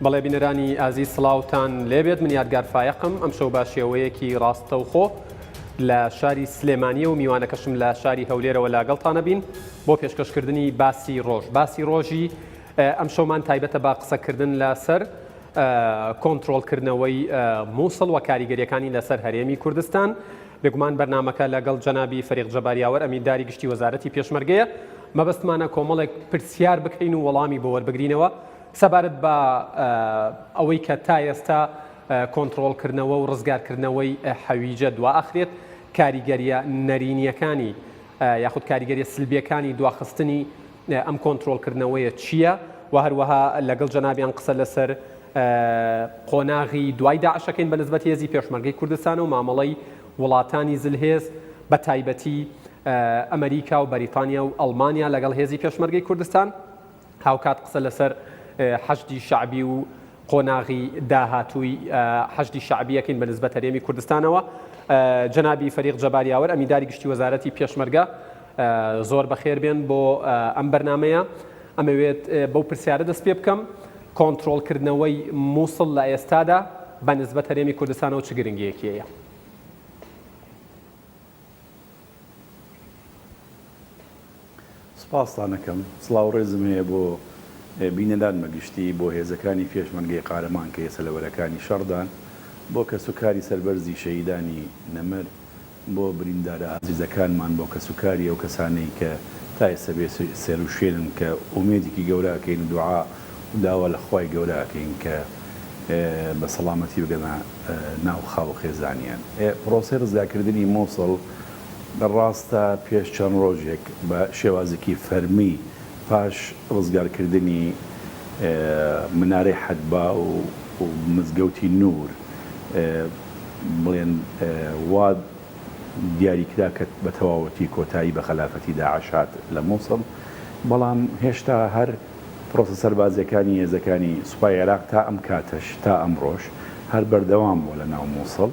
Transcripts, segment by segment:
بەڵێ بینەرانی ئازیز سڵاوتان لێبێت من یادگار فایقم ئەم شەو باشێوەیەکی ڕاستەوخۆ لە شاری سلێمانیە و میوانەکەشم لە شاری هەولێرەوە لاگەڵتانە بین بۆ پێشکەشکردنی باسی ڕۆژ. باسی ڕۆژی ئەم شەومان تایبەتە با قسەکردن لەسەر کۆنتڕۆڵکردنەوەی مووسڵ و کاریگەریەکانی لەسەر هەرێمی کوردستان. بێگومان بەرنامەکە لەگەڵ جەنابی فەریق جەباریاوەر ئەمینداری گشتی وەزارەتی پێشمەرگەیە. مەبەستمانە کۆمەڵێک پرسیار بکەین و وەڵامی بۆ وەربگرینەوە سەبارەت بە ئەوەی کە تا ئێستا کۆنتڕۆڵکردنەوە و ڕزگارکردنەوەی حەویجە دواخرێت کاریگەریە نەرینیەکانی یاخود کاریگەریە سلبیەکانی دواخستنی ئەم کۆنتڕۆڵکردنەوەیە چییە و هەروەها لەگەڵ جەنابیان قسە لەسەر قۆناغی دوای داعشەکەین بە نسبەت هێزی پێشمەرگەی کوردستان و مامەڵەی وڵاتانی زلهێز بە تایبەتی ئەمریکا و بەریتانیا و ئەڵمانیا لەگەڵ هێزی پێشمەرگەی کوردستان هاوکات قسە لەسەر حەشدی شعبی و قۆناغی داهاتووی حەشدی شعبیەکەین بە نسبەت هەرێمی کوردستانەوە. جەنابی فەریق جەباریاوەر ئەمینداری گشتی وەزارەتی پێشمەرگە زۆر بەخێر بێن بۆ ئەم بەرنامەیە. ئەمەوێت بەو پرسیارە دەست پێ بکەم کۆنتڕۆڵکردنەوەی مووسڵ لە ئێستادا بە نسبەت هەرێمی کوردستانەوە چ گرنگیەکیەیە؟ سپاستانەکەم. سڵاو ڕێزم هەیە بۆ بینەدان مەگشتی بۆ هێزەکانی پێشمەرگەی قارەمان کە ئێستا لەوەرەکانی شەڕدان بۆ کەسوکاری سەربەرزی شەهیدانی نەمر بۆ بریندارە عزیزەکانمان بۆ کەسوکاری ئەو کەسانەی کە تا ئێستا بێ سێر و شوێنن کە ئومێدێکی گەورەکەین و دوعا و داوا لە خوای گەورەکەین کە بە سەڵامەتی بگەنە ناو خاو خێزانیان. پرۆسەی ڕزگارکردنی مووسڵ بەڕاستە پێش چەند ڕۆژێک بە شێوازێکی فەرمی پاش ڕزگارکردنی منارەی حەدبا و مزگەوتی نور بڵێن وا دیاریکرا کە بە تەواوەتی کۆتایی بە خەلافەتی داعشات لە مووسڵ، بەڵام هێشتا هەر پرۆسە سەربازیەکانی هێزەکانی سوپای عێراق تا ئەم کاتەش تا ئەمڕۆژ هەر بەردەوام بووە لە ناو مووسڵ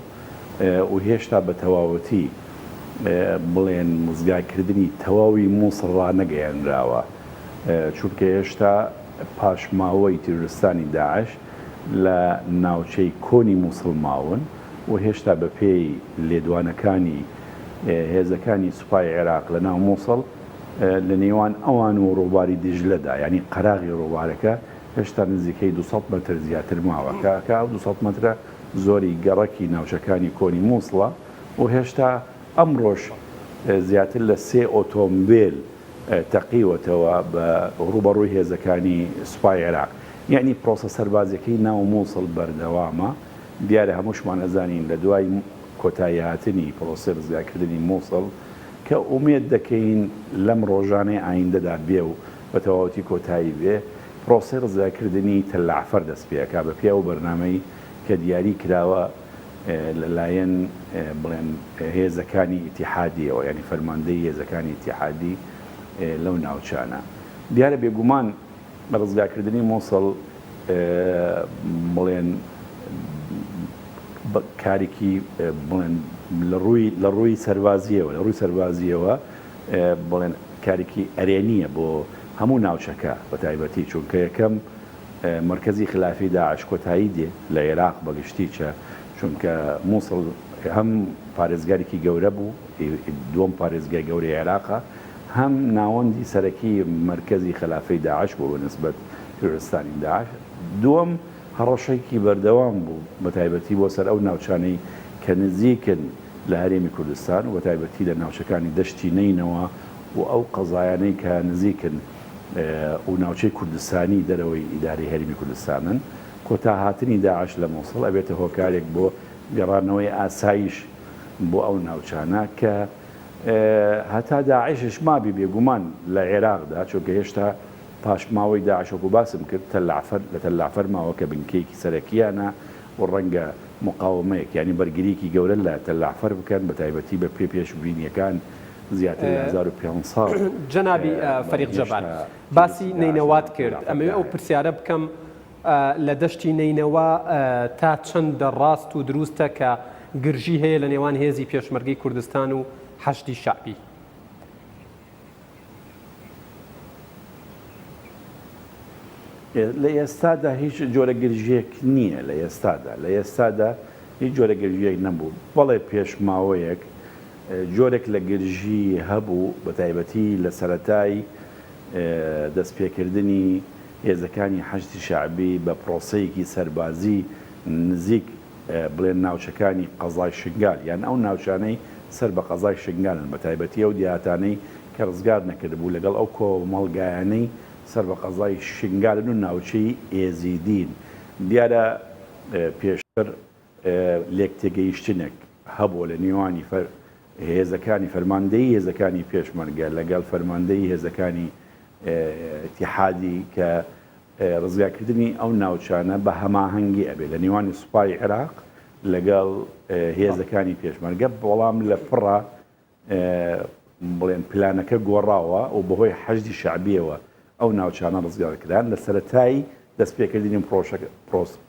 و هێشتا بە تەواوەتی بڵێن مزگارکردنی تەواوی مووسڵ ڕانەگەیاندراوە، چونکە هێشتا پاشماوەی تیرۆریستانی داعش لە ناوچەی کۆنی مووسڵ ماون و هێشتا بە پێی لێدوانەکانی هێزەکانی سوپای عێراق لە ناو مووسڵ لە نێوان ئەوان و ڕۆباری دیژلەدا، ینی قەراغی ڕۆبارەکە هێشتا نزیکەی 200 مەتر زیاتر ماوە کە 200 مەترە زۆری گەڕەکی ناوچەکانی کۆنی مووسڵە و هێشتا ئەمڕۆژ زیاتر لە 3 ئۆتۆمبیل تەقیوەتەوە بە ڕوبەڕووی هێزەکانی سوپای عێراق. یعنی پرۆسە سەربازیەکەی ناو مووسڵ بەردەوامە. دیارە هەمووشمان ئەزانین لە دوای کۆتایی هاتنی پرۆسەی ڕزگارکردنی مووسڵ کە ئومێد دەکەین لەم ڕۆژانەی ئایندەدا بێ و بە تەواوەتی کۆتایی بێ پرۆسەی ڕزگارکردنی تەلعفەر دەست پێکا بە پێ و بەرنامەی کە دیاری کراوە لەلایەن بڵێن هێزەکانی ئیتیحادیەوە، ینی فەرماندەی هێزەکانی ئیتیحادی لەو ناوچانە. دیارە بێگومان بە ڕزگارکردنی مووسڵ بڵێن کارێکی بڵێن لە ڕووی سەربازیەوە بڵێن کارێکی ئەرێنیە بۆ هەموو ناوچەکە بە تایبەتی، چونکە یەکەم مرکزی خلافی داعش کۆتایی دێ لە عێراق بەگشتیچە، چونکە مووسڵ هەم پارێزگارێکی گەورە بوو، دووەم پارێزگای گەورەی عێراقە، هەم ناوەندی سەرەکی مرکزی خلافەی داعش بوو بە نسبەت تیرۆریستانی داعش، دووەم هەڕەشێکی بەردەوام بوو بە تایبەتی بۆ سەر ئەو ناوچانەی کە نزیکن لە هەرێمی کوردستان و بە تایبەتی لە ناوچەکانی دەشتی نینەوە و ئەو قەزایانەی کە نزیکن و ناوچەی کوردستانی دەرەوەی ئیداری هەرێمی کوردستانن. کۆتا هاتنی داعش لە مووسڵ ئەبێتە هۆکارێک بۆ گەڕانەوەی ئاسایش بۆ ئەو ناوچانە کە هەتا داعشش مابی بێگومان لە عێراقدا، چونکە هێشتا پاشماوەی داعشۆک و باسم کرد لە تەلعفەر ماوە کە بنکەیەکی سەرەکیانە و ڕەنگە مقاومەیەک ینی بەرگریکی گەورە لە تەلعفەر بکەن بە تایبەتی بە پێشبینیەکان زیاتر لە 1500. جەنابی فەریق جەبار باسی نینەوات کرد، ئەمەوێ ئەو پرسیارە بکەم لە دەشتی نینەوە تا چەندە ڕاست و دروستە کە گرژی هەیە لە نێوان هێزی پێشمەرگەی کوردستان و حەشدی شعبی؟ لە ئێستادا هیچ جۆرە گرژیەک نییە لە ئێستادا هیچ جۆرە گرژیەک نەبوو بەڵێ پێشماوەیەک جۆرێک لە گرژی هەبوو بە تایبەتی لە سەرەتای دەستپێکردنی هێزەکانی حەشتی شەعبی بە پرۆسەیەکی سەربازی نزیک بڵێن ناوچەکانی قەزای شنگال یان ئەو ناوچانەی سەر بە قەزای شنگالن بە تایبەتی ئەو دیاتانەی کە ڕزگار نەکردبوو لەگەڵ ئەو کۆمەڵگایانەی سەر بە قەزای شنگالن و ناوچەی ئێزیدین دیارە پێشتر لێکتێگەیشتنێک هەبوو لە نێوانی هێزەکانی فەرماندەی هێزەکانی پێشمەرگە لەگەڵ فەرماندەی هێزەکانی ئیتیحادی کە ڕزگارکردنی ئەو ناوچانە بە هەماهەنگی ئەبێ لە نێوانی سوپای عێراق لەگەڵ هێزەکانی پێشمەرگە بەڵام لە پڕە بڵێن پلانەکە گۆڕاوە و بەهۆی حەشدی شەعبیەوە ئەو ناوچانە ڕزگارکران لە سەرەتایی دەستپێکردنی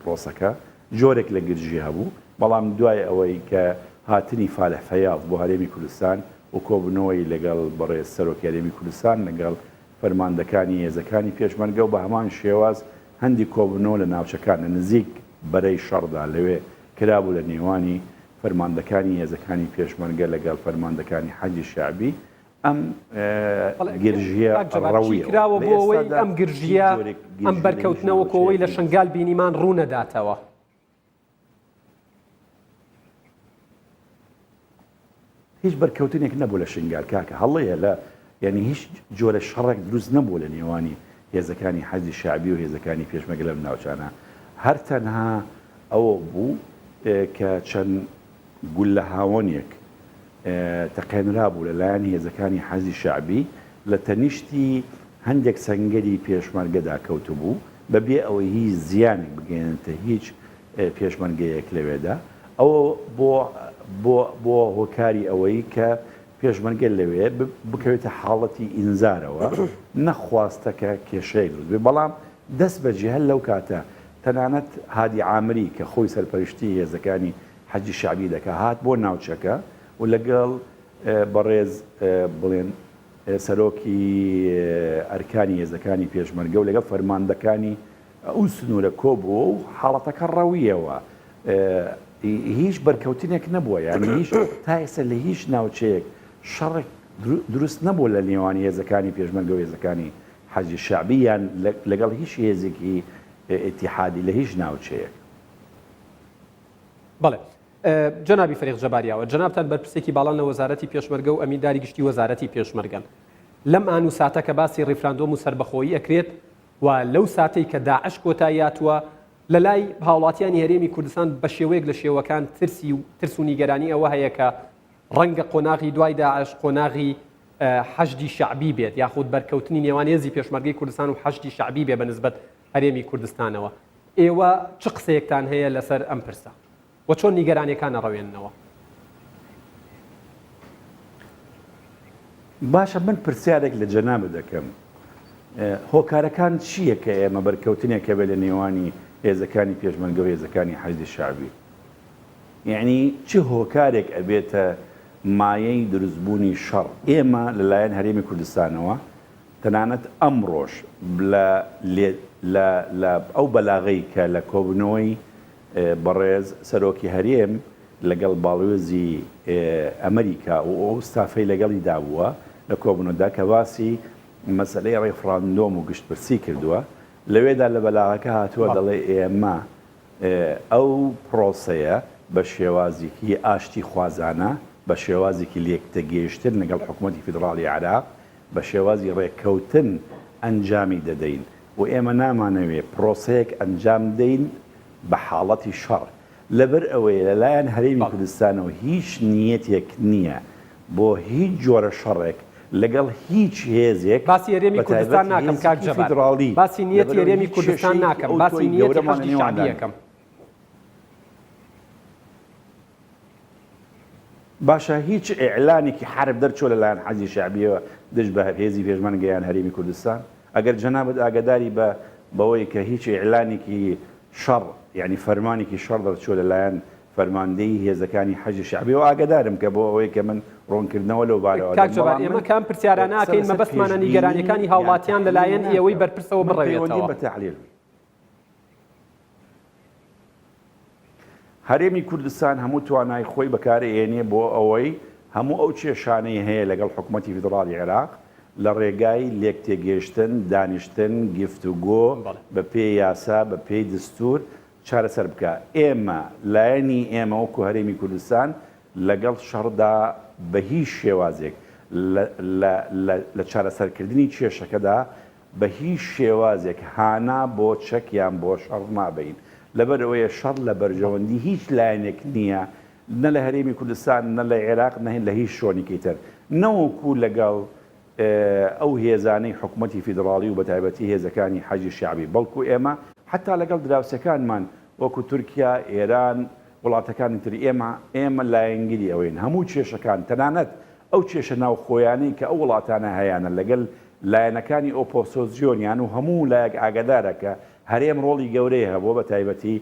پرۆسەکە جۆرێک لە گرژی هەبوو بەڵام دوای ئەوەی کە هاتنی فالح فەیاض بۆ هەرێمی کوردستان و کۆبنەوەی لەگەڵ بەڕێز سەرۆکی هەرێمی کوردستان لەگەڵ فەرماندەکانی هێزەکانی پێشمەرگە و بە هەمان شێواز هەندی کۆبنەوە لە ناوچەکان لە نزیک بەرەی شەڕدا لەوێ کرابوو لە نێوانی فەرماندەکانی هێزەکانی پێشمەرگە لەگەڵ فەرماندەکانی حەجی شەعبی ئەم گرژیە ڕەویەکراوە بۆ ئەوەی ئەم گرژیە ئەم بەرکەوتنەوە کۆوەی لە شنگال بینیمان ڕوونەداتەوە. هیچ بەرکەوتنێک نەبوو لە شنگال کاکە هەڵەیە لە یعنی هیچ جۆرە شەڕێک دروست نەبوو لە نێوانی هێزەکانی حەجی شەعبی و هێزەکانی پێشمەرگە لەم ناوچانە هەر تەنها ئەوە بوو کە چەند گول لە هاوۆنێک تەقێنرا بوو لەلایەن هێزەکانی حەزی شەعبی لە تەنیشتی هەندێک سەنگەری پێشمەرگەدا کەوتو بوو بەبێ ئەوەی هیچ زیانێک بگەێنێتە هیچ پێشمەرگەیەک لەوێدا ئەوە بۆ هۆکاری ئەوەی کە پێشمەرگە لەوێ بکەوێتە حاڵەتی ئینزارەوە نەخواستەکە کێشەیەک دروست بێ بەڵام دەست بەجێ هەر لەو کاتە تەنانەت هادی عامری کە خۆی سەرپەرشتی هێزەکانی حەجی شەعبی دەکات هات بۆ ناوچەکە و لەگەڵ بەڕێز بڵێن سەرۆکی ئەرکانی هێزەکانی پێشمەرگە و لەگەڵ فەرماندەکانی ئەو سنوورە کۆبووە و حاڵەتەکە ڕەویەوە هیچ بەرکەوتنێک نەبووە یانی هیچ تا ئێستا لە هیچ ناوچەیەک شەڕێک دروست نەبوو لە نێوانی هێزەکانی پێشمەرگە و هێزەکانی حەجی شەعبی یان لەگەڵ هیچ هێزێکی ئیتیحادی لە هیچ ناوچەیەک. بەڵێ جەنابی فەریق جەباریاوە جەنابتان بەرپرسێکی باڵان لە وەزارەتی پێشمەرگە و ئەمینداری گشتی وەزارەتی پێشمەرگەن لەم ئان و ساتە کە باسی ڕیفراندۆم و سربەخۆیی ئەکرێت و لەو ساتەی کە داعش کۆتاییاتوە لە لای هاوڵاتیانی هەرێمی کوردستان بە شێوەیەک لە شێوەکان ترس و نیگەرانی ئەوە هەیە کە ڕەنگە قۆناغی دوای داعش قۆناغی حەشدی شەعبی بێت یاخود بەرکەوتنی نێوان هێزی پێشمەرگەی کوردستان و حەشدی شەعبی بێ بەنسبەت هەرێمی کوردستانەوە ئێوە چ قسەیەکتان هەیە لەسەر ئەم پرسە و چۆن نیگەرانیەکان ڕەوێننەوە؟ باشە من پرسیارێک لە جەنابە دەکەم هۆکارەکان چییە کە ئێمە بەرکەوتنێکە بێ لە نێوانی هێزەکانی پێشمەرگە و هێزەکانی حەشدی شەعبی یعنی چه هۆکارێک ئەبێتە مایەی دروستبوونی شەڕ ئێمە لەلایەن هەرێمی کوردستانەوە تەنانەت ئەمڕۆژ لە ئەو بەلاغەی کە لە کۆبنەوەی بەڕێز سەرۆکی هەرێم لەگەڵ باڵوێزی ئەمریکا و ئەو ستافەی لەگەڵی دابووە لە کۆبنەوەدا کە باسی مەسەلەی ڕێفراندۆم و گشتپرسی کردووە لەوێدا لە بەلاغەکە هاتووە دەڵێ ئێمە ئەو پرۆسەیە بە شێوازێکی ئاشتی خوازانە بە شێوازێکی لێکتەگەیشتن لەگەڵ حکوومەتی فیدراڵی عێراق بە شێوازی ڕێککەوتن ئەنجامی دەدەین و ئێمە نامانەوێ پرۆسەیەک ئەنجام دەین بە حاڵەتی شەڕ لەبەر ئەوەیە لەلایەن هەرێمی کوردستانەوە هیچ نیەتێک نییە بۆ هیچ جۆرە شەڕێک لەگەڵ هیچ هێزێک باسی هەرێمی کوردستان ناکەم کاک جەبار باسی نیەتی هەرێمی کوردستان ناکەم باسی نیەتی حەشدی شەعبی یەکەم باشە هیچ ئیعلانێکی حرب دەرچۆ لەلایەن حەزی شەعبیەوە دژ بە هێزی پێشمەرگەیان هەرێمی کوردستان ئەگەر جەنابەت ئاگاداری بەوەی کە هیچ ئیعلانێکی شەڕ یعنی فەرمانێکی شەڕ دەرچۆ لەلایەن فەرماندەی هێزەکانی حەجی شەعبی و ئاگادارم کە بۆ ئەوەی کە من ڕوونکردنەوە لەو بارەوە کاک جەبار ئێمە کام پرسیارانە ئاکەین مەبەستمانە نیگەرانیەکانی هاوڵاتیان لەلایەن ئێوەی بەرپرسەوە بڕەوێتەوە بە تەحلیل هەرێمی کوردستان هەموو توانای خۆی بەکارهێنێ بۆ ئەوەی هەموو ئەو کێشانەی هەیە لەگەڵ حکوومەتی فیدراڵی عێراق لە ڕێگای لێک تێگەیشتن، دانیشتن، گفتوگۆ بە پێی یاسا بە پێی دستور چارەسەر بکە. ئێمە لایەنی ئێمە وەکو هەرێمی کوردستان لەگەڵ شەڕدا بە هیچ شێوازێک لە چارەسەرکردنی کێشەکەدا بە هیچ شێوازێک هانا بۆ چەکیان بۆ شەڕ نابین. لەبەرەوەیە شەڕ لە بەرژەوەندی هیچ لایەنێک نییە، نە لە هەرێمی کوردستان نە لە عێراق نەهێن لە هیچ شوێنێکی تر، نەوەکو لەگەڵ ئەو هێزانەی حکوومەتی فیدراڵی و بەتایبەتی هێزەکانی حەجی شیعبی، بەڵکو ئێمە حتا لەگەڵ دراوسەکانمان وەکو تورکیا، ئێران، وڵاتەکانی تر ئێمە لایەنگیری ئەوەین. هەموو کێشەکان تەنانەت ئەو کێشە ناوخۆیانەی کە ئەو وڵاتانە هەیەە لەگەڵ لایەنەکانی ئۆپۆسۆزیۆنیان و هەموو لایەک ئاگادارە کە هەرێم ڕۆڵی گەورەیە هەبوو بە تایبەتی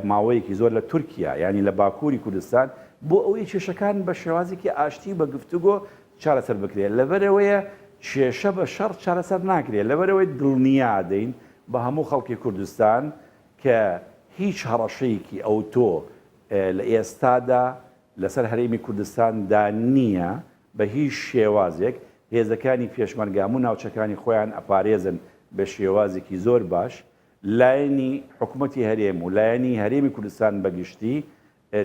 ماوەیەکی زۆر لە تورکیا، ینی لە باکووری کوردستان، بۆ ئەوەی کێشەکان بە شێوازێکی ئاشتی بە گفتوگۆ چارەسەر بکرێت. لەبەرەوەیە کێشە بە شەڕ چارەسەر ناکرێت. لەبەرەوەی دڵنیا دەین بە هەموو خەڵکی کوردستان کە هیچ هەڕەشەیەکی ئەوتۆ لە ئێستادا لەسەر هەرێمی کوردستاندا نییە بە هیچ شێوازێک. هێزەکانی پێشمەرگام و ناوچەکانی خۆیان ئەپارێزن بە شێوازێکی زۆر باش. لایەنی حکوومەتی هەرێم و لایەنی هەرێمی کوردستان بەگشتی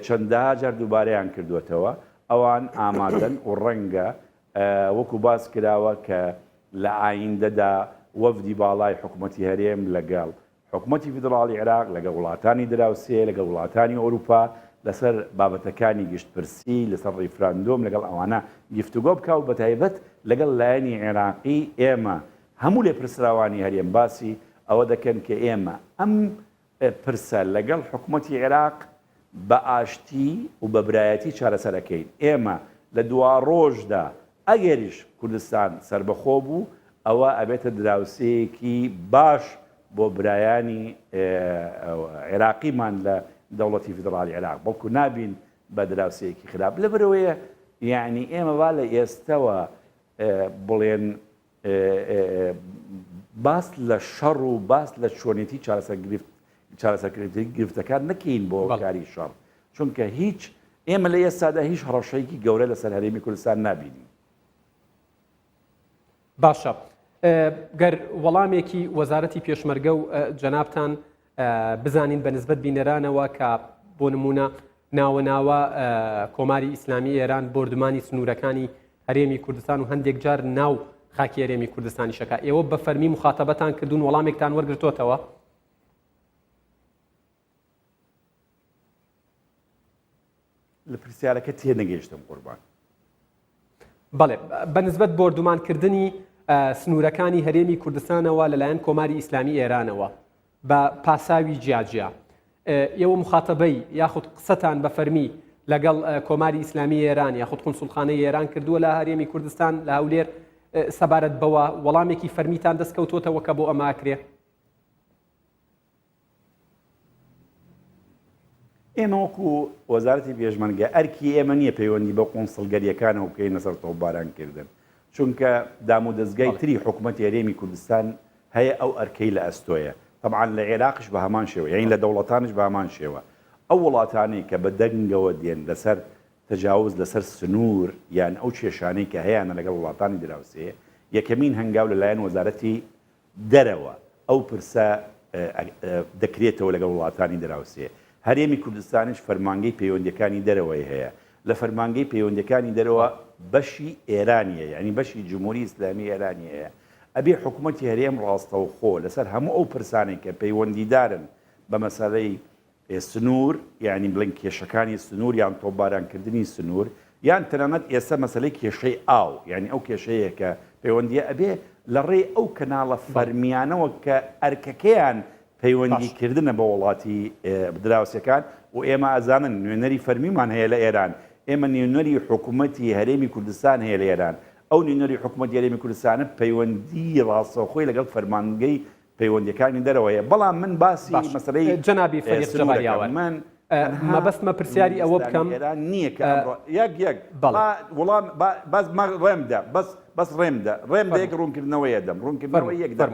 چەندەها جار دووبارەیان کردوێتەوە. ئەوان ئامادەن و ڕەنگە وەکو باس کراوە کە لە ئایندەدا وەفدی باڵای حکوومەتی هەرێم لەگەڵ حکوومەتی فیدراڵی عێراق، لەگەڵ وڵاتانی دراوسێ، لەگەڵ وڵاتانی ئەوروپا لەسەر بابەتەکانی گشتپرسی، لەسەر ڕیفراندۆم لەگەڵ ئەوانە گفتوگۆ بکە و بەتایبەت لەگەڵ لایەنی عێراقی ئێمە هەموو لێ پرسراوانی هەرێم باسی ئەوە دەکەن کە ئێمە ئەم پرسە لەگەڵ حکوومەتی عێراق بە ئاشتی و بە برایەتی چارەسەرەکەین. ئێمە لە دوا ڕۆژدا ئەگەریش کوردستان سربەخۆ بوو، ئەوە ئەبێتە دراوسەیەکی باش بۆ برایانی عێراقیمان لە دەوڵەتی فیدراڵی عێراق، بەڵکو نابین بە دراوسەیەکی خراپ. لەبەرەوەیە یعنی ئێمە وا لە ئێستەوە بڵێن باس لە شەڕ و باس لە چۆنێتی چارەسەرکردنی گرفتەکان نەکەین بۆ کاری شەڕ، چونکە هیچ ئێمە لە ئێستادا هیچ هەڕەشەیەکی گەورە لەسەر هەرێمی کوردستان نابینی. باشە، گەر وەڵامێکی وەزارەتی پێشمەرگە و جەنابتان بزانین بە نسبەت بینەرانەوە کە بۆ نمونە ناوەناوە کۆماری ئیسلامی ئێران بردمانی سنوورەکانی هەرێمی کوردستان و هەندێک جار ناو خاکی هەرێمی کوردستانی شەکە، ئێوە بە فەرمی مخاتەبەتان کردوون وەڵامێکتان وەرگرتوتەوە؟ لە پرسیارەکە تێنەگەیشتم قوربان. بەڵێ، بە نسبەت بردومانکردنی سنوورەکانی هەرێمی کوردستانەوە لەلایەن کۆماری ئیسلامی ئێرانەوە بە پاساوی جیاجیا، ئێوە مخاتەبەی یاخود قسەتان بە فەرمی لەگەڵ کۆماری ئیسلامی ئێران یاخود قونسوڵخانەی ئێران کردووە لە هەرێمی کوردستان لە هەولێر سەبارەت بەوە وەڵامێکی فەرمیتان دەستکەوتوتەوە کە بۆ ئەمە ئاکرێ؟ ئێمە وەکو وەزارەتی پێشمەرگە ئەرکی ئێمە نییە پەیوەندی بە قونسڵگەریەکانەوە بکەینە سەر تۆپبارانکردن، چونکە دام و دەستگای تری حکوومەتی هەرێمی کوردستان هەیە ئەو ئەرکەی لە ئەستۆیە. طبعا لە عێراقش بە هەمان شێوە، یعنی لە دەوڵەتانش بە هەمان شێوە. ئەو وڵاتانەی کە بە دەنگەوە دێن لەسەر تەجاوز لەسەر سنوور یان ئەو کێشانەی کە هەیەە لەگەڵ وڵاتانی دراوسێ، یەکەمین هەنگاو لەلایەن وەزارەتی دەرەوە ئەو پرسە دەکرێتەوە لەگەڵ وڵاتانی دراوسێ. هەرێمی کوردستانش فەرمانگەی پەیوەندیەکانی دەرەوەی هەیە. لە فەرمانگەی پەیوەندیەکانی دەرەوە بەشی ئێرانیە، یعنی بەشی جمهوری ئیسلامی ئێرانی هەیە. ئەبێ حکوومەتی هەرێم ڕاستەوخۆ لەسەر هەموو ئەو پرسانێک کە پەیوەندیدارن بە مەسەلەی سنوور، یعنی بڵێن کێشەکانی سنوور یان تۆپبارانکردنی سنوور، یان تەنانەت ئێستا مەسەلەی کێشەی ئاو، یعنی ئەو کێشەیە کە پەیوەندیە ئەبێ لە ڕێی ئەو کەناڵە فەرمیانەوە کە ئەرکەکەیان پەیوەندیکردنە بە وڵاتی دراوسەکان. و ئێمە ئەزانن نوێنەری فەرمیمان هەیە لە ئێران، ئێمە نوێنەری حکوومەتی هەرێمی کوردستان هەیە لە ئێران. ئەو نوێنەری حکوومەتی هەرێمی کوردستانە پەیوەندی ڕاستەوخۆی لەگەڵ فەرمانگەی پەیوەندیەکانی دەرەوەیە. بەڵام من باسی مەسەلەی جەنابی فەریق جەباریاوە مەبەستمە پرسیاری ئەوە بکەم نییە کە یەک وەڵام ڕێمدا بەس ڕێمدا یەک ڕوونکردنەوەیە دەم ڕوونکردنەوەی یەک دەم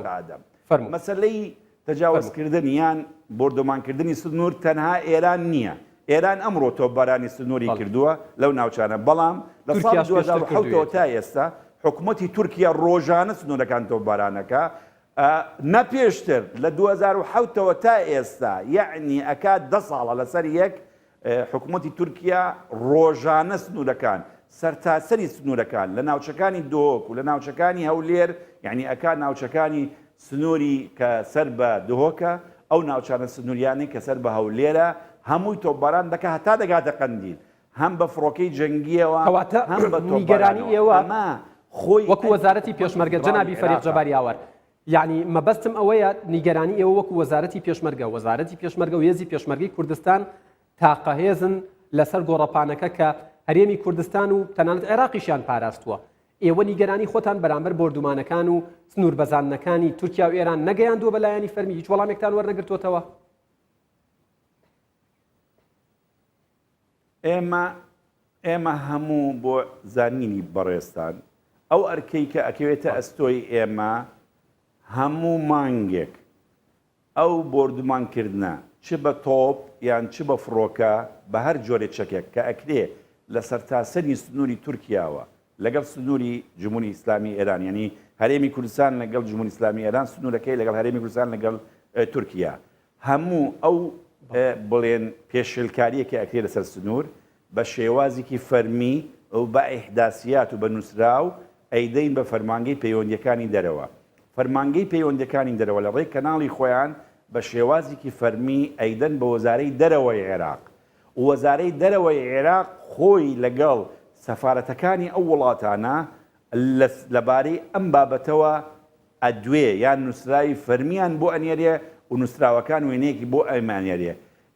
مەسەلەی تەجاوزکردن یان بردۆمانکردنی سنوور تەنها ئێران نییە، ئێران ئەمڕۆ تۆپبارانی سنووری کردووە لەو ناوچانە بەڵام لە ساڵ 2007 تا ئێستا حکوومەتی تورکیا ڕۆژانە سنوورەکان تۆپبارانەکە نەپێشتر لە 2007ەوە تا ئێستا یعنی ئەکات 10 ساڵە لەسەر یەک حکوومەتی تورکیا ڕۆژانە سنوورەکان سەرتاسەری سنوورەکان لە ناوچەکانی دۆک و لە ناوچەکانی هەولێر یعنی ئەکا ناوچەکانی سنووری کە سەر بە دهۆکە ئەو ناوچانە سنووریانی کە سەر بە هەولێرە هەمووی تۆپباران دەکە هەتا دەگاتە قەندیل هەم بە فڕۆکەی جەنگیەوە هەم بە نیگەرانی ئێوە خۆی وەکو وەزارەتی پێشمەرگە جەنابی فەریق جەباریاوەر یعنی مەبەستم ئەوەیە نیگەرانی ئێوە وەکو وەزارەتی پێشمەرگە و هێزی پێشمەرگەی کوردستان تاقەهێزن لەسەر گۆڕەپانەکە کە هەرێمی کوردستان و تەنانەت عێراقیشیان پاراستووە ئێوە نیگەرانی خۆتان بەرامبەر بردومانەکان و سنوور بەزانەکانی تورکیا و ئێران نەگەیاندووە بەلایەنی فەرمی هیچ وەڵامێکتان وەرنەگرتووەتەوە ئێمە هەموو بۆ زانینی بەڕێستان ئەو ئەرکەی کە ئەکەوێتە ئەستۆی ئێمە هەموو مانگێک ئەو بردومانکردنە چ بە تۆپ یان چ بە فڕۆکە بە هەر جۆرێک چەکێک کە ئەکرێ لە سەرتاسەری سنووری تورکیاوە لەگەڵ سنووری جمهوری ئیسلامی ئێران یعنی هەرێمی کوردستان لەگەڵ جمهوری ئیسلامی ئێران سنوورەکەی لەگەڵ هەرێمی کوردستان لەگەڵ تورکیا هەموو ئەو بڵێن پێشێلکاریەکە ئەکرێ لەسەر سنوور بە شێوازێکی فەرمی و بە ئیحداسیات و بە نووسراو ئەیدەین بە فەرمانگەی پەیوەندیەکانی دەرەوە فەرمانگەی پەیوەندیەکانی دەرەوە لە ڕێی کەناڵی خۆیان بە شێوازێکی فەرمی ئەیدەن بە وەزارەی دەرەوەی عێراق وەزارەی دەرەوەی عێراق خۆی لەگەڵ سەفارەتەکانی ئەو وڵاتانە لەبارەی ئەم بابەتەوە ئەدوێ یان نووسراوی فەرمیان بۆ ئەنێرێ و نووسراوەکان وێنەیەکی بۆ ئەمانێرێ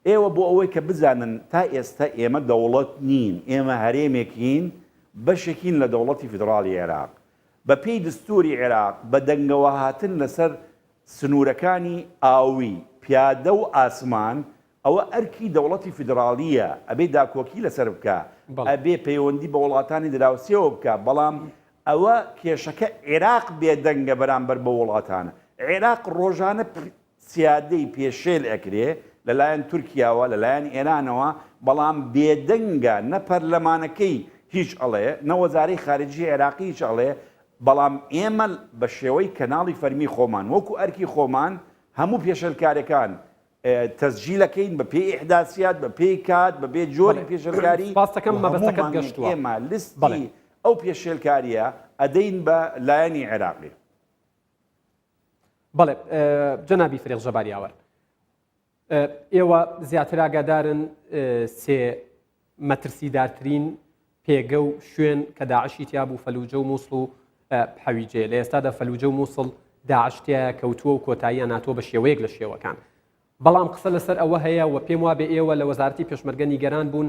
ئێوە بۆ ئەوەی کە بزانن تا ئێستا ئێمە دەوڵەت نین ئێمە هەرێمێکین بەشێکین لە دەوڵەتی فیدراڵی عێراق بە پێی دستوری عێراق بە دەنگەوە هاتن لەسەر سنوورەکانی ئاوی پیادە و ئاسمان ئەوە ئەرکی دەوڵەتی فیدراڵیە ئەبێ داکۆکی لەسەر بکە ئەبێ پەیوەندی بە وڵاتانی دراوسێەوە بکە بەڵام ئەوە کێشەکە عێراق بێدەنگە بەرامبەر بە وڵاتانە عێراق ڕۆژانە سیادەی پێشێل ئەکرێ لەلایەن تورکیاوە لەلایەن ئێرانەوە بەڵام بێدەنگە نە پەرلەمانەکەی هیچ ئەڵێ نە وەزارەی خارجی عێراقی هیچ ئەڵێ بەڵام ئێمە بە شێوەی کەناڵی فەرمی خۆمان وەکو ئەرکی خۆمان هەموو پێشەلکارەکان تەسجیلەکەین بە پێی ئیحداسیات بە پێی کات بە بێ جۆری پێشەلکاری باستەکەم مەبەستەکەت گەشتووە ئێمە لیستی ئەو پێشێلکاریە ئەدەین بە لایەنی عێراقی بەڵێ جەنابی فەریق جەباریاوەر ئێوە زیاتر ئاگادارن سێ مەترسیدارترین پێگە و شوێن کە داعشی تیا بوو فەلوجە و مووسڵ و حەویجێ لە ئێستادا فەلوجە و مووسڵ داعشتیە کەوتووە و کۆتاییە ناتۆ بە شێوەیەک لە شێوەکان بەڵام قسە لەسەر ئەوە هەیە و پێم وابێ ئێوە لە وەزارەتی پێشمەرگە نیگەران بوون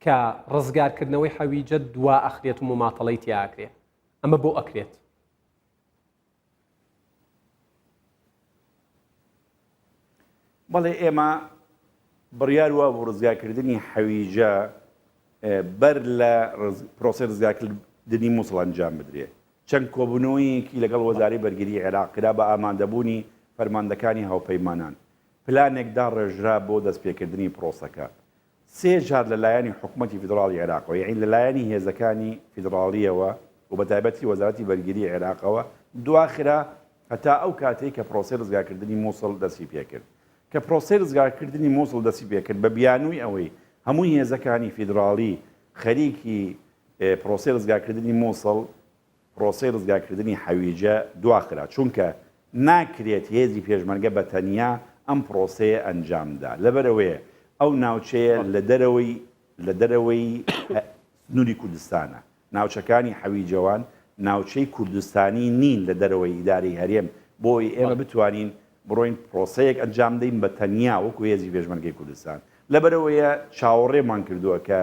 کە ڕزگارکردنەوەی حەویجە دوا ئەخرێت و مماتەڵەی تیاکرێت ئەمە بۆ ئەکرێت بەڵێ ئێمە بڕیار وە بۆ ڕزگارکردنی حەویجە بەر لە پرۆسی ڕزگارکردنی مووسڵ ئەنجام بدرێت چەند کۆبوونەوەیەکی لەگەڵ وەزارەی بەرگری عێراق کرا بە ئامادەبوونی فەرماندەکانی هاوپەیمانان پلانێکدا ڕێژرا بۆ دەستپێکردنی پرۆسەکە سێ جار لەلایەنی حکوومەتی فیدراڵی عێراقەوە یعنی لەلایەنی هێزەکانی فیدراڵیەوە و بە تایبەتی وەزارەتی بەرگری عێراقەوە دواخرا هەتا ئەو کاتەی کە پرۆسی ڕزگارکردنی مووسڵ دەستی پێکرد کە پرۆسی ڕزگارکردنی مووسڵ دەستی پێکرد بە بیانووی ئەوەی هەمووی هێزەکانی فیدراڵی خەریکی پرۆسی ڕزگارکردنی مووسڵ پرۆسی ڕزگارکردنی حەویجە دواخرا چونکە ناکرێت هێزی پێشمەرگە بە تەنیا ئەم پرۆسەیە ئەنجامدا لەبەرەوەیە ئەو ناوچەیە لە دەرەوەی سنووری کوردستانە ناوچەکانی حەویجەوان ناوچەی کوردستانی نین لە دەرەوەی ئیدارەی هەرێم بۆی ئێمە بتوانین بڕۆین پرۆسەیەک ئەنجام دەین بە تەنیا وەکو هێزی پێشمەرگەی کوردستان لەبەرەوەیە چاوەڕێمان کردووە کە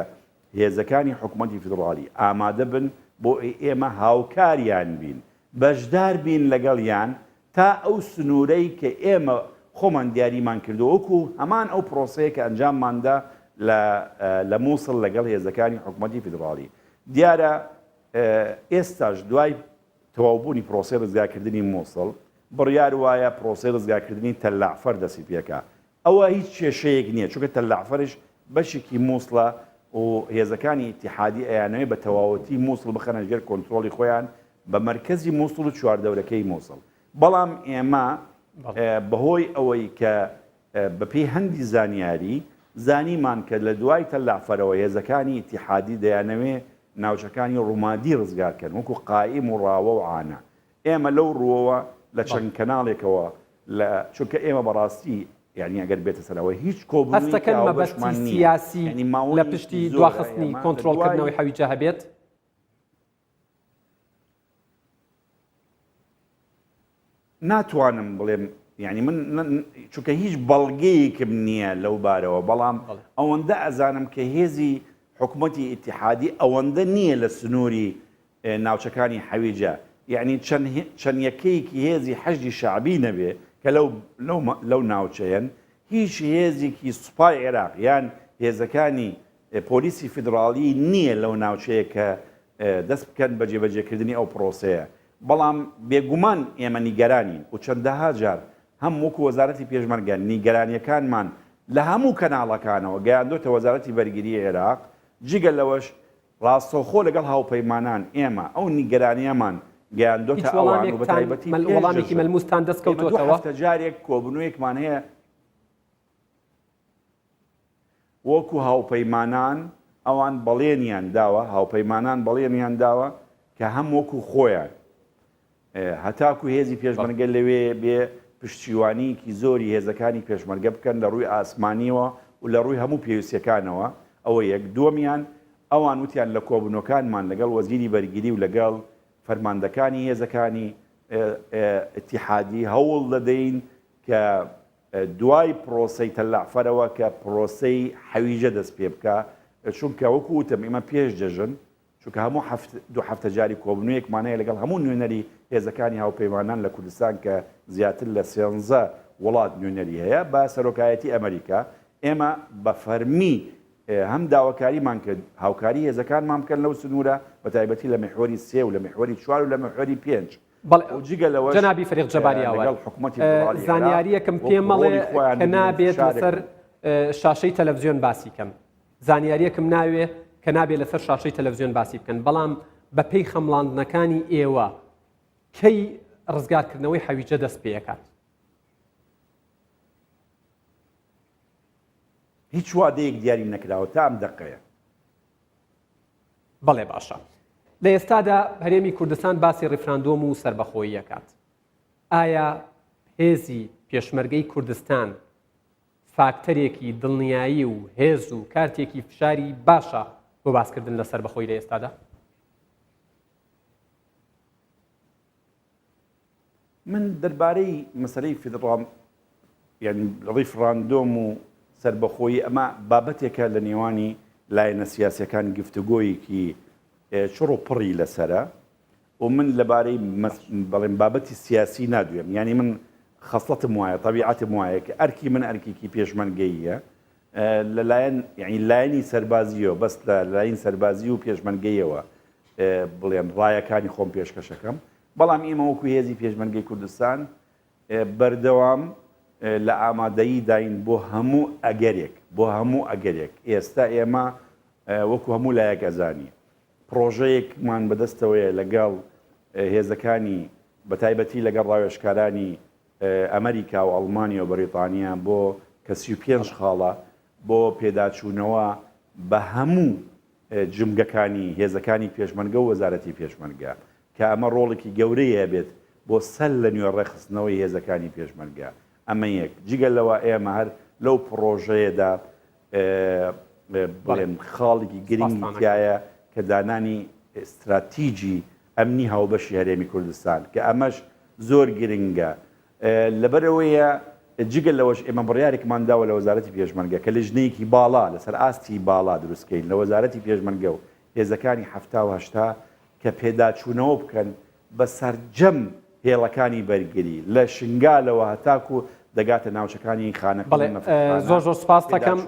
هێزەکانی حکوومەتی فیدراڵی ئامادە بن بۆ ئێمە هاوکاریان بین بەشدار بین لەگەڵیان تا ئەو سنوورەی کە ئێمە خۆمان دیاریمان کردو وەکو هەمان ئەو پرۆسەیە کە ئەنجامماندا لە مووسڵ لەگەڵ هێزەکانی حکوومەتی فیدراڵی دیارە ئێستاش دوای تەواوبوونی پرۆسی ڕزگارکردنی مووسڵ بڕیار وایە پرۆسی ڕزگارکردنی تەلعفەر دەستی پێکا ئەوە هیچ کێشەیەک نییە چونکە تەلعفەرش بەشێکی مووسڵە و هێزەکانی ئیتیحادی ئەیانەوەی بە تەواوەتی مووسڵ بخەنە ژێر کۆنتترۆلی خۆیان بە مرکزی مووسڵ و چواردەورەکەی مووسڵ. بەڵام ئێمە بەهۆی ئەوەی کە بەپێی هەندی زانیاری زانیمان کە لە دوای تەلافەرەوە هێزەکانی ئیتیحادی دەیانەوێ ناوچەکانی ڕوومادی ڕزگارکەن وەکو قائیم و ڕاوە و عانە. ئێمە لەو ڕووەوە لە چەند کەناڵێکەوە چونکە ئێمە بەڕاستی یعنی ئەگەر بێتە سەرەوە هیچ هەستەکەن مەبەستی سیاسی لە پشتی دواخستنی کۆنتترۆلکردنەوەی هەویجە هەبێت. ناتوانم بڵێم یعنی من چونکە هیچ بەڵگەیەکم نییە لەو بارەوە، بەڵام ئەوەندە ئەزانم کە هێزی حکوومەتی ئیتیحادی ئەوەندە نییە لە سنووری ناوچەکانی حەویجە، یعنی چەند یەکەیەکی هێزی حەشدی شعبی نەبێ کە لەو ناوچەیەن هیچ هێزێکی سوپای عێراق یان هێزەکانی پۆلیسی فیدراالی نییە لەو ناوچەیە کە دەست بکەن بە جێبەجێکردنی ئەو پرۆسەیە. بەڵام بێگومان ئێمە نیگەرانین و چەندەها جار هەم وەکو وەزارەتی پێشمەرگە نیگەرانیەکانمان لە هەموو کەناڵەکانەوە گەیاندۆتە وەزارەتی بەرگریی عێراق. جگە لەوەش ڕاستەوخۆ لەگەڵ هاوپەیمانان ئێمە ئەو نیگەرانیەمان گەیاندۆتە ئەوان و بەتایبەتی وەڵامێکی مەلموستان دەستکەوتەوە. جارێک کۆبنوویەکمان هەیە وەکو هاوپەیمانان ئەوان بەڵێنیان داوە، هاوپەیمانان بەڵێنیان داوە کە هەم وەکو خۆیان هەتاکو هێزی پێشمەرگە لەوێ بێ پشتیوانیکی زۆری هێزەکانی پێشمەرگە بکەن لە ڕووی ئاسمانیەوە و لە ڕووی هەموو پێویستیەکانەوە. ئەوە یەک دووەمیان ئەوان وتیان لە کۆبنەکانمان لەگەڵ وەزیری بەرگری و لەگەڵ فەرماندەکانی هێزەکانی ئیتیحادی هەوڵ دەدەین کە دوای پرۆسەی تەلافەرەوە کە پرۆسەی حەویجە دەست پێ بکە، چونکە وەکو وتم ئێمە پێش دەژن چونکە هەموو دوو هەفتە جاری کۆبنوویەکمانەیە لەگەڵ هەموو نوێنەری هێزەکانی هاوپەیمانان لە کوردستان کە زیاتر لە 13 وڵات نوێنەری هەیە بە سەرۆکایەتی ئەمریکا. ئێمە بە فەرمی هەم داواکاریمان کرد هاوکاری هێزەکانمان بکەن لەو سنوورە بە تایبەتی لە مێحوەری 3 و لە مێحوەری 4 و لە مێحوەری 5. جەنابی فەریق جەباریاوە زانیاریەکەم پێم مەڵێ کە نابێت لەسەر شاشەی تەلەڤیزیۆن باسی کەم، زانیاریەکەم ناوێ کە نابێت لەسەر شاشەی تەلەڤیزیۆن باسی بکەن، بەڵام بە پێی خەمڵاندنەکانی ئێوە کەی ڕزگارکردنەوەی حەویجە دەست پێەکات؟ هیچ وادەیەک دیاری نەکراوە تا ئەم دەقەیە. بەڵێ باشە. لە ئێستادا هەرێمی کوردستان باسی ڕیفراندۆم و سربەخۆیی ئەکات. ئایا هێزی پێشمەرگەی کوردستان فاکتەرێکی دڵنیایی و هێز و کارتێکی فشاری باشە بۆ باسکردن لە سربەخۆیی لە ئێستادا؟ من دەربارەی مەسەلەی ڕیفراندۆم و سربەخۆیی ئەمە بابەتێکە لە نێوانی لایەنە سیاسیەکان گفتوگۆیەکی چڕ و پڕی لەسرە و من لەبارەی بەڵێن بابەتی سیاسی نادوێم، یعنی من خەسڵەتم وایە طبیعەتم وایە کە ئەرکی من ئەرکێکی پێشمەرگەییە لەلایەن یعنی لایەنی سەربازیەوە بەس لە لایەن سەربازی و پێشمەرگەیەوە بڵێن ڕایەکانی خۆم پێشکەشەکەم. بەڵام ئێمە وەکو هێزی پێشمەرگەی کوردستان بەردەوام لە ئامادەیی داین بۆ هەموو ئەگەرێک. ئێستا ئێمە وەکو هەموو لایەک ئەزانی پرۆژەیەکمان بەدەستەوەیە لەگەڵ هێزەکانی بەتایبەتی لەگەڵ ڕاوێژکارانی ئەمریکا و ئەڵمانیا و بەریتانیا بۆ کە 35 خاڵە بۆ پێداچوونەوە بە هەموو جمگەکانی هێزەکانی پێشمەرگە و وەزارەتی پێشمەرگە کە ئەمە ڕۆڵێکی گەورەیە بێت بۆ سەر لە نوێ ڕێخستنەوەی هێزەکانی پێشمەرگە. ئەمە یەک. جگەل لەوە ئێمە هەر لەو پرۆژەیەدا بڵێن خاڵێکی گرنگی تایە کە دانانی استراتیجی ئەمنی هاوبەشی هەرێمی کوردستان کە ئەمەش زۆر گرنگە. لەبەرەوەیە جگەل لەوەش ئێمە بڕیارێکمان داوە لە وەزارەتی پێشمەرگە کە لژنەیەکی باڵا لەسەر ئاستی باڵا دروستکەین لە وەزارەتی پێشمەرگە و هێزەکانی 1970 کە پێداچوونەوە بکەن بە سەرجەم هێڵەکانی بەرگری لە شنگالەوە هەتاکو دەگاتە ناوچەکانی خانە. زۆر سپاس دەکەم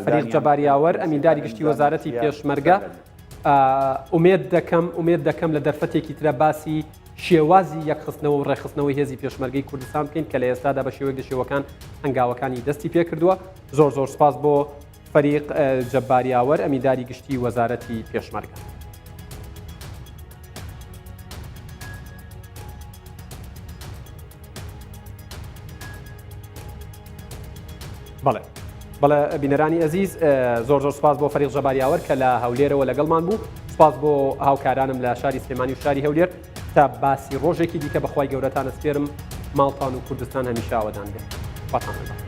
فەریق جەباریاوەر ئەمینداری گشتی وەزارەتی پێشمەرگە. ئومێد دەکەم لە دەرفەتێکی ترە باسی شێوازی یەکخستنەوە و ڕێخستنەوەی هێزی پێشمەرگەی کوردستان بکەین کە لە ئێستادا بە شێوەیەک لە شێوەکان هەنگاوەکانی دەستی پێ کردووە. زۆر سپاس بۆ فەریق جەباریاوەر ئەمینداری گشتی وەزارەتی پێشمەرگە. بەڵێ بینەرانی ئەزیز زۆر سوپاس بۆ فەریق جەباریاوەر کە لە هەولێرەوە لەگەڵمان بوو. سوپاس بۆ هاوکارانم لە شاری سلێمانی و شاری هەولێر تا باسی ڕۆژێکی دیکە بەخوای گەورەتان ئەسپێرم ماڵتان و کوردستان هەمیشە ئاوەدان بێت. خواتان بەخێر.